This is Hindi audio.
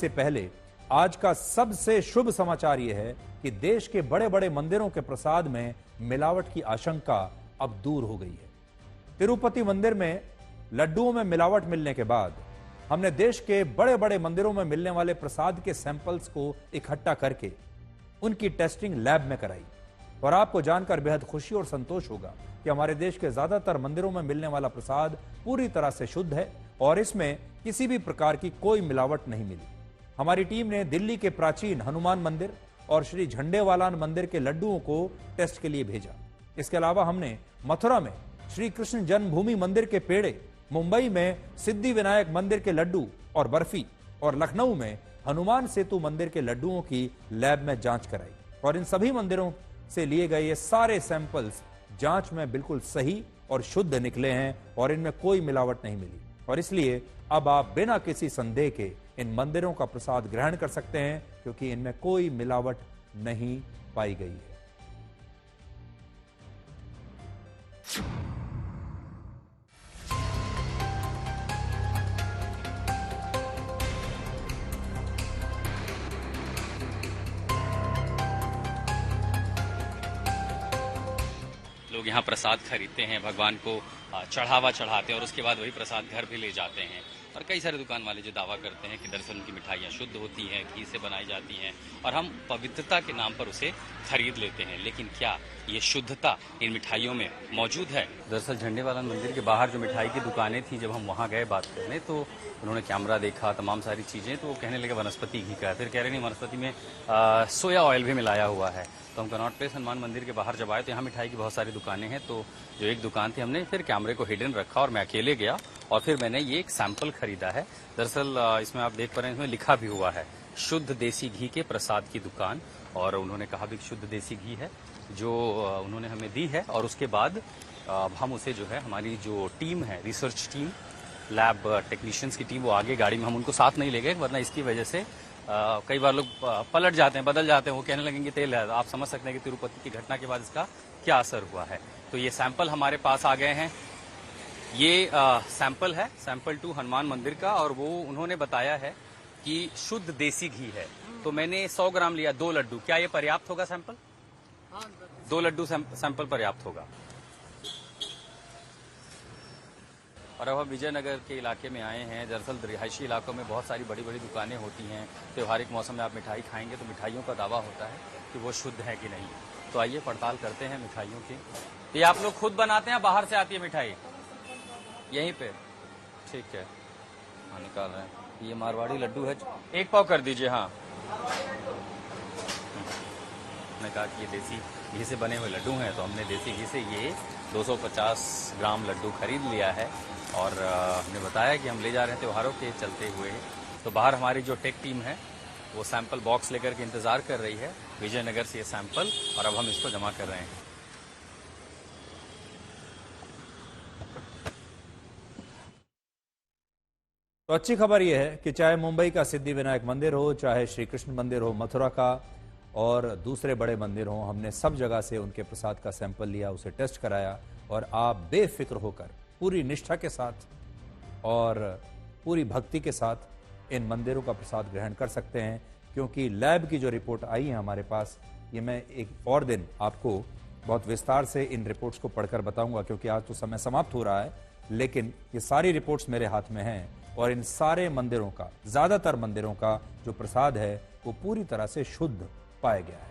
से पहले आज का सबसे शुभ समाचार यह है कि देश के बड़े बड़े मंदिरों के प्रसाद में मिलावट की आशंका अब दूर हो गई है। तिरुपति मंदिर में लड्डुओं में मिलावट मिलने के बाद हमने देश के बड़े बड़े मंदिरों में मिलने वाले प्रसाद के सैंपल्स को इकट्ठा करके उनकी टेस्टिंग लैब में कराई और आपको जानकर बेहद खुशी और संतोष होगा कि हमारे देश के ज्यादातर मंदिरों में मिलने वाला प्रसाद पूरी तरह से शुद्ध है और इसमें किसी भी प्रकार की कोई मिलावट नहीं मिली। हमारी टीम ने दिल्ली के प्राचीन हनुमान मंदिर और श्री झंडेवालान मंदिर के लड्डुओं को टेस्ट के लिए भेजा। इसके अलावा हमने मथुरा में श्री कृष्ण जन्मभूमि मंदिर के पेड़े, मुंबई में सिद्धि विनायक मंदिर के लड्डू और बर्फी और लखनऊ में हनुमान सेतु मंदिर के लड्डुओं की लैब में जांच कराई और इन सभी मंदिरों से लिए गए ये सारे सैंपल्स जांच में बिल्कुल सही और शुद्ध निकले हैं और इनमें कोई मिलावट नहीं मिली और इसलिए अब आप बिना किसी संदेह के इन मंदिरों का प्रसाद ग्रहण कर सकते हैं क्योंकि इनमें कोई मिलावट नहीं पाई गई है। लोग यहाँ प्रसाद खरीदते हैं, भगवान को चढ़ावा चढ़ाते हैं और उसके बाद वही प्रसाद घर भी ले जाते हैं। और कई सारे दुकान वाले जो दावा करते हैं कि दरअसल उनकी मिठाइयाँ शुद्ध होती हैं, घी से बनाई जाती हैं और हम पवित्रता के नाम पर उसे खरीद लेते हैं। लेकिन क्या ये शुद्धता इन मिठाइयों में मौजूद है? दरअसल झंडेवालान मंदिर के बाहर जो मिठाई की दुकानें थी, जब हम वहाँ गए बात करने तो उन्होंने कैमरा देखा, तमाम सारी चीज़ें, तो वो कहने लगे वनस्पति घी का है। फिर कह रहे नहीं, वनस्पति में सोया ऑयल भी मिलाया हुआ है। तो हम कनॉट प्लेस हनुमान मंदिर के बाहर जब आए तो यहाँ मिठाई की बहुत सारी दुकानें हैं। तो जो एक दुकान थी, हमने फिर कैमरे को हिडन रखा और मैं अकेले गया और फिर मैंने ये एक सैंपल खरीदा है। दरअसल इसमें आप देख पा रहे हैं, इसमें लिखा भी हुआ है शुद्ध देसी घी के प्रसाद की दुकान और उन्होंने कहा भी शुद्ध देसी घी है जो उन्होंने हमें दी है। और उसके बाद हम उसे जो है, हमारी जो टीम है, रिसर्च टीम, लैब टेक्नीशियंस की टीम, वो आगे गाड़ी में, हम उनको साथ नहीं ले गए वरना इसकी वजह से कई बार लोग पलट जाते हैं, बदल जाते हैं, वो कहने लगेंगे तेल है। आप समझ सकते हैं कि तिरुपति की घटना के बाद इसका क्या असर हुआ है। तो ये सैंपल हमारे पास आ गए हैं। ये सैंपल है, सैंपल 2 हनुमान मंदिर का, और वो उन्होंने बताया है कि शुद्ध देसी घी है। तो मैंने 100 ग्राम लिया, 2 लड्डू। क्या ये पर्याप्त होगा सैंपल? 2 लड्डू सैंपल पर्याप्त होगा। और अब हम विजयनगर के इलाके में आए हैं। दरअसल रिहायशी इलाकों में बहुत सारी बड़ी बड़ी दुकानें होती हैं। त्योहारिक मौसम में आप मिठाई खाएंगे तो मिठाइयों का दावा होता है कि वो शुद्ध है कि नहीं। तो आइए पड़ताल करते हैं मिठाइयों की। ये आप लोग खुद बनाते हैं, बाहर से आती है मिठाई? यहीं पे, ठीक है, हाँ निकाल रहे हैं। ये मारवाड़ी लड्डू है, 1 पाव कर दीजिए। हाँ, हमने कहा कि ये देसी घी से बने हुए लड्डू हैं, तो हमने देसी घी से ये 250 ग्राम लड्डू खरीद लिया है और हमने बताया कि हम ले जा रहे हैं त्योहारों के चलते हुए। तो बाहर हमारी जो टेक टीम है वो सैंपल बॉक्स लेकर के इंतजार कर रही है विजयनगर से ये सैंपल, और अब हम इसको जमा कर रहे हैं। तो अच्छी खबर यह है कि चाहे मुंबई का सिद्धि विनायक मंदिर हो, चाहे श्री कृष्ण मंदिर हो, मथुरा का और दूसरे बड़े मंदिर हो, हमने सब जगह से उनके प्रसाद का सैंपल लिया, उसे टेस्ट कराया और आप बेफिक्र होकर पूरी निष्ठा के साथ और पूरी भक्ति के साथ इन मंदिरों का प्रसाद ग्रहण कर सकते हैं। क्योंकि लैब की जो रिपोर्ट आई है हमारे पास, ये मैं एक और दिन आपको बहुत विस्तार से इन रिपोर्ट्स को पढ़कर बताऊंगा, क्योंकि आज तो समय समाप्त हो रहा है, लेकिन ये सारी रिपोर्ट्स मेरे हाथ में हैं और इन सारे मंदिरों का, ज्यादातर मंदिरों का जो प्रसाद है वो पूरी तरह से शुद्ध पाया गया है।